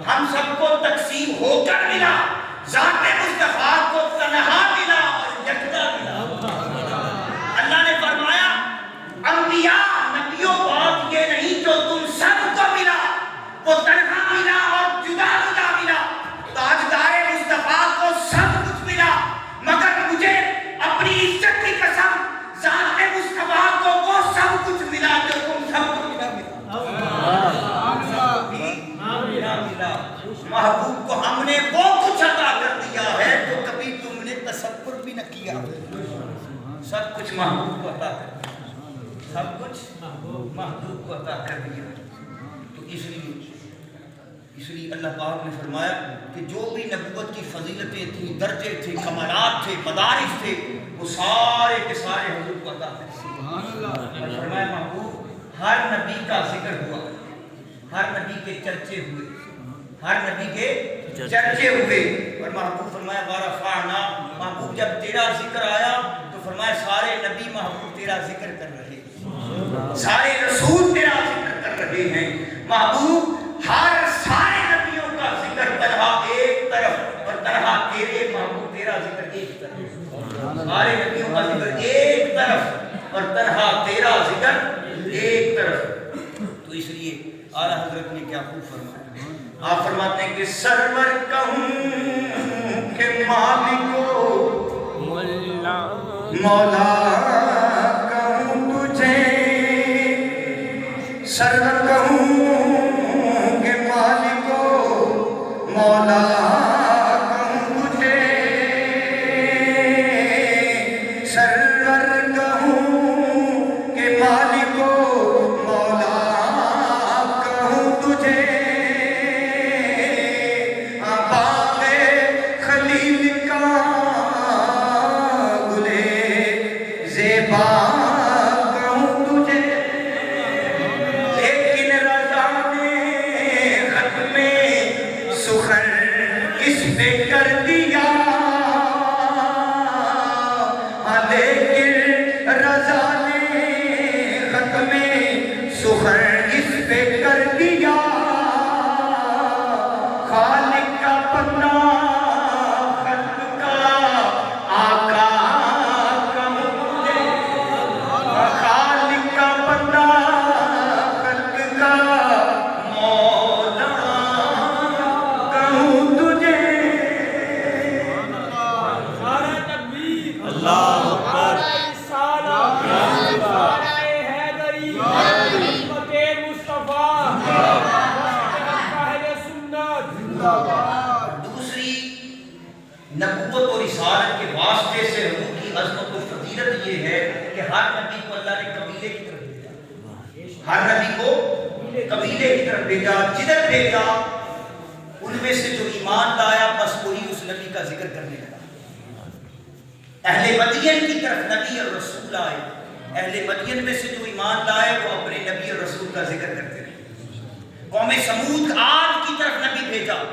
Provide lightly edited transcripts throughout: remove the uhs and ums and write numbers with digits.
ہم سب کو تقسیم ہو کر ملا، ذات مصطفیٰ کو تنہا ملا اور یکتا ملا۔ اللہ نے فرمایا انبیاء نبیوں بات یہ نہیں جو تم سب کو ملا، وہ تنہا ملا اور جدا جدا ملا۔ تاجدار مصطفیٰ کو سب کچھ ملا، مگر مجھے اپنی عزت کی قسم ذات مصطفیٰ کو وہ سب کچھ ملا جو تم سب کو ملا۔ محبوب کو ہم نے وہ کچھ عطا کر دیا ہے جو کبھی تم نے تصور بھی نہ کیا۔ سب کچھ محبوب کو عطا کر دیا، سب کچھ محبوب کو عطا کر دیا۔ تو اس لیے اللہ پاک نے فرمایا کہ جو بھی نبوت کی فضیلتیں تھیں، درجے تھے، کمالات تھے، مدارج تھے، وہ سارے کے سارے حضور کو عطا کر دیے۔ فرمایا محبوب ہر نبی کا ذکر ہوا، ہر نبی کے چرچے ہوئے، ہر نبی کے چرچے ہوئے۔ اور محبوب فرمایا وَرَفَعْنَا، محبوب جب تیرا ذکر آیا تو فرمایا سارے نبی محبوب تیرا ذکر کر رہے ہیں، سارے رسول تیرا ذکر کر رہے ہیں۔ محبوب ہر سارے نبیوں کا ذکر تنہا ایک طرف، اور تنہا تیرے محبوب تیرا ذکر ایک طرف، سارے نبیوں کا ذکر ایک طرف اور تنہا تیرا ذکر ایک طرف۔ تو اس لیے اعلیٰ حضرت نے کیا خوب فرمایا، آپ فرماتے ہیں کہ سرور کہوں کہ مالکو مولا کہوں تجھے، سرور کہوں کہ مالکو مولا کہوں تجھے، سرور کہوں کہ مالکو مولا کہوں تجھے، نبوت اور رسالت کے واسطے سے حضور کی عظمت و فضیلت یہ ہے کہ ہر نبی کو اللہ نے قبیلے کی طرف بھیجا، ہر نبی کو قبیلے کی طرف بھیجا، جدھر بھیجا ان میں سے جو ایمان لایا بس وہی اس نبی کا ذکر کرنے لگا۔ اہل مدین کی طرف نبی اور رسول آئے، اہل مدین میں سے جو ایمان لائے وہ اپنے نبی اور رسول کا ذکر کرتے رہے۔ قوم سمود عاد کی طرف نبی بھیجا،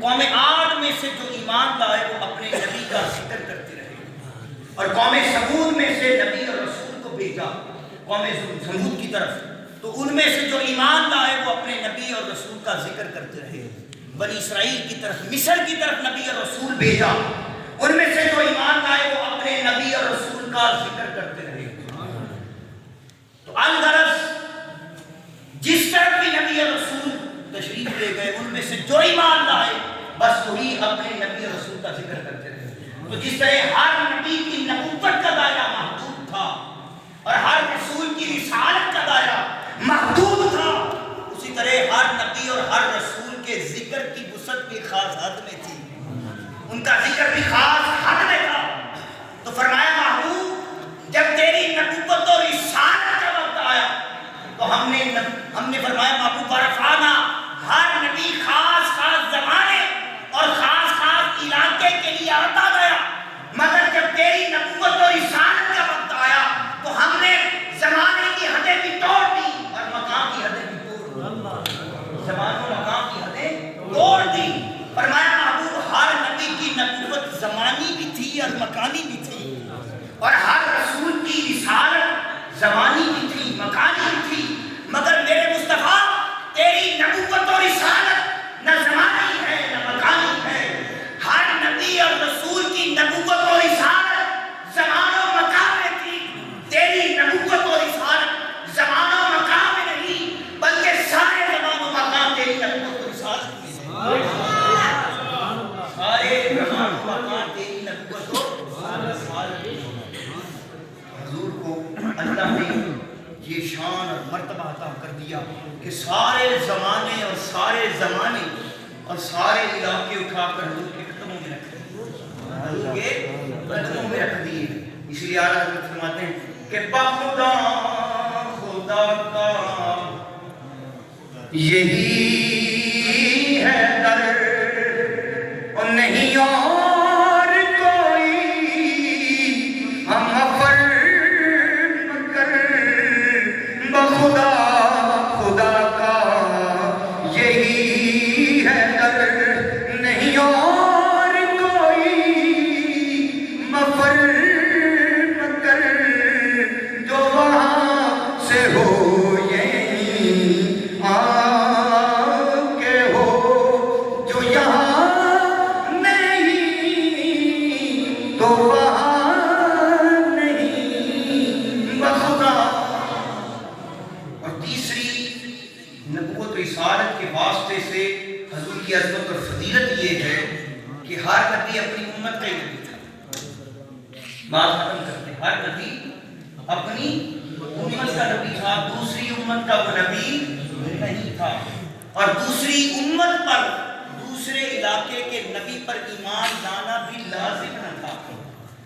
قوم عاد میں سے جو ایمان لائے وہ اپنے نبی کا ذکر کرتے رہے، اور قوم سمود میں سے نبی اور رسول کو بھیجا قوم سمود کی طرف، تو ان میں سے جو ایمان لائے وہ اپنے نبی اور رسول کا ذکر کرتے رہے۔ بنی اسرائیل کی طرف، مصر کی طرف نبی اور رسول بھیجا، ان میں سے جو ایمان لائے وہ اپنے نبی اور رسول کا ذکر کرتے رہے۔ تو الغرض جس طرف بھی نبی اور رسول تشریف لے گئے ان میں سے جو ایمان لائے بس وہی اپنے نبی اور رسول کا ذکر کرتے رہے۔ تو جس طرح ہر نبی کی نبوت کا دائرہ محدود تھا اور ہر رسول کی رسالت کا دائرہ محدود تھا، اسی طرح ہر نبی اور ہر رسول کے ذکر کی وسعت بھی خاص حد میں تھی، ان کا ذکر بھی خاص حد میں تھا۔ تو فرمایا محبوب جب تیری نبوت اور رسالت کا وقت آیا تو ہم نے فرمایا محبوب ورفعنا، ہر نبی خاص خاص زمانے اور خاص خاص علاقے کے لیے آتا گیا، مگر جب تیری نبوت اور رسالت کا وقت آیا تو ہم نے زمانے کی حدیں بھی توڑ دی اور مقام کی حدیں بھی توڑ دی، زمان و مقام کی حدیں توڑ دی۔ فرمایا محبوب ہر نبی کی نبوت زمانی بھی تھی اور مکانی بھی تھی، اور ہر رسول کی رسالت زمانی بھی تھی مکانی بھی تھی، مگر میرے مصطفیٰ تیری نبوت اور رسالت نہ زمانی عطا کر دیا کہ سارے زمانے اور سارے زمانے اور سارے علاقے اٹھا کر حضور کے قدموں میں رکھ دیے، حضور کے قدموں میں رکھ دیے۔ اس لیے اعلیٰ حضرت فرماتے ہیں کہ بخدا خدا کا یہی ہے در اور نہیں اور کوئی، ہم افر مگر بخدا خدا کا یہی ہے در نہیں اور کوئی، مفر مگر جو وہاں سے ہو عظمت اور فضیلت یہ ہے کہ ہر نبی اپنی امت کا ہی نبی تھا۔ بات ختم کرتے ہیں، ہر نبی اپنی امت کا نبی تھا، دوسری امت کا وہ نبی نہیں تھا، اور دوسری امت پر دوسرے علاقے کے نبی پر ایمان لانا بھی لازم نہ تھا۔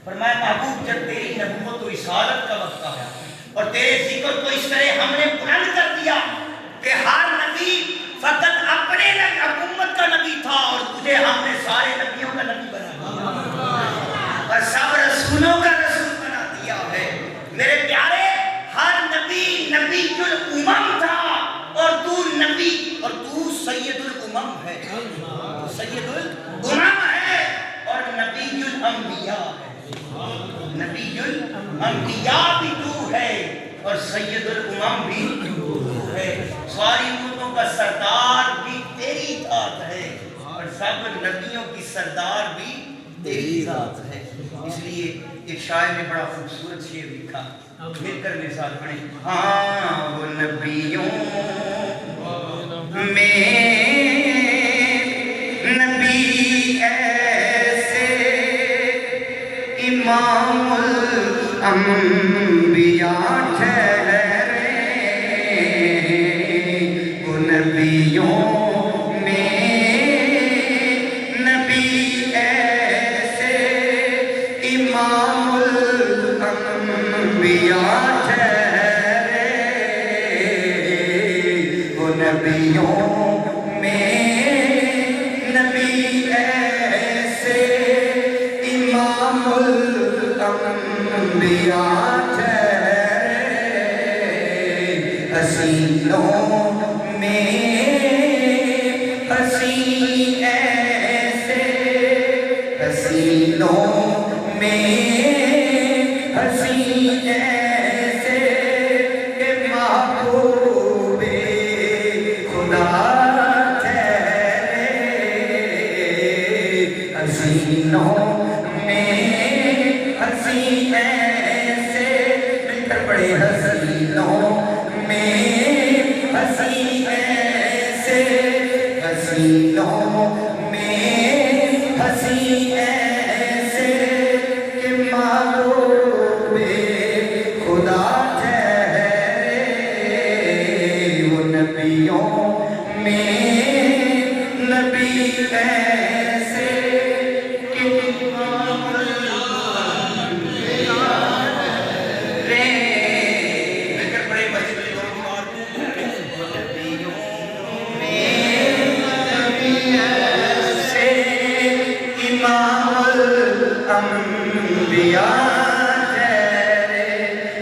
فرمایا محبوب جب تیری نبوت و رسالت کا وقت آیا اور تیرے ذکر کو اس طرح ہم نے بلند کر دیا کہ ہر نبی فقط اپنے امت کا نبی تھا اور تجھے ہم نے سارے نبیوں کا نبی بنا دیا اور سب رسولوں کا رسول بنا دیا ہے۔ میرے پیارے، ہر نبی نبی الامم تھا اور تو نبی اور تو سید الامم ہے، تو سید الامم ہے اور نبی الانبیاء ہے، نبی الانبیاء بھی تو ہے اور سید الامم بھی تو ہے۔ ساری امتوں کا سردار بھی تیری ذات ہے اور سب نبیوں کی سردار بھی تیری ذات ہے۔ اس لیے ایک شاعر نے بڑا خوبصورت شعر لکھا، مل کر میرے ساتھ پڑھیں۔ ہاں وہ نبیوں میں نبی ایسے امام الانبیاء ٹھہرے، وہ نبیوں میں نبی ایسے امام الانبیاء ٹھہرے، وہ نبیوں میں نبی ایسے امام الانبیاء ٹھہرے، حسینوں میں حسین ایسے، حسینوں میں حسین ایسے کہ محبوب خدا ٹھہرے، حسینوں میں حسین ایسے، مل کر پڑھے، حسینوں میں حسین ایسے، حسینوں میں حسین ایسے کہ محبوب خدا ٹھہرے، وہ نبیوں میں نبی ایسے کہ امام الانبیاء ٹھہرے۔ مل کر پڑھے مسجد میں دو بار، وہ نبیوں میں نبی ایسے امام الانبیاء ٹھہرے،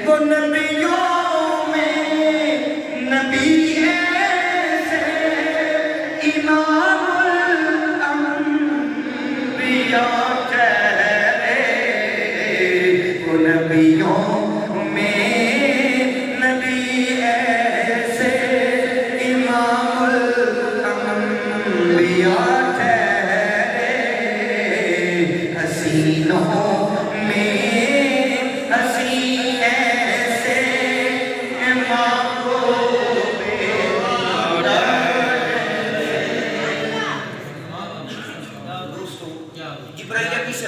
وہ نبیوں میں نبی ایسے امام الانبیاء ٹھہرے، وہ نبیوں میں نبی ایسے امام الانبیاء ٹھہرے، حسینوں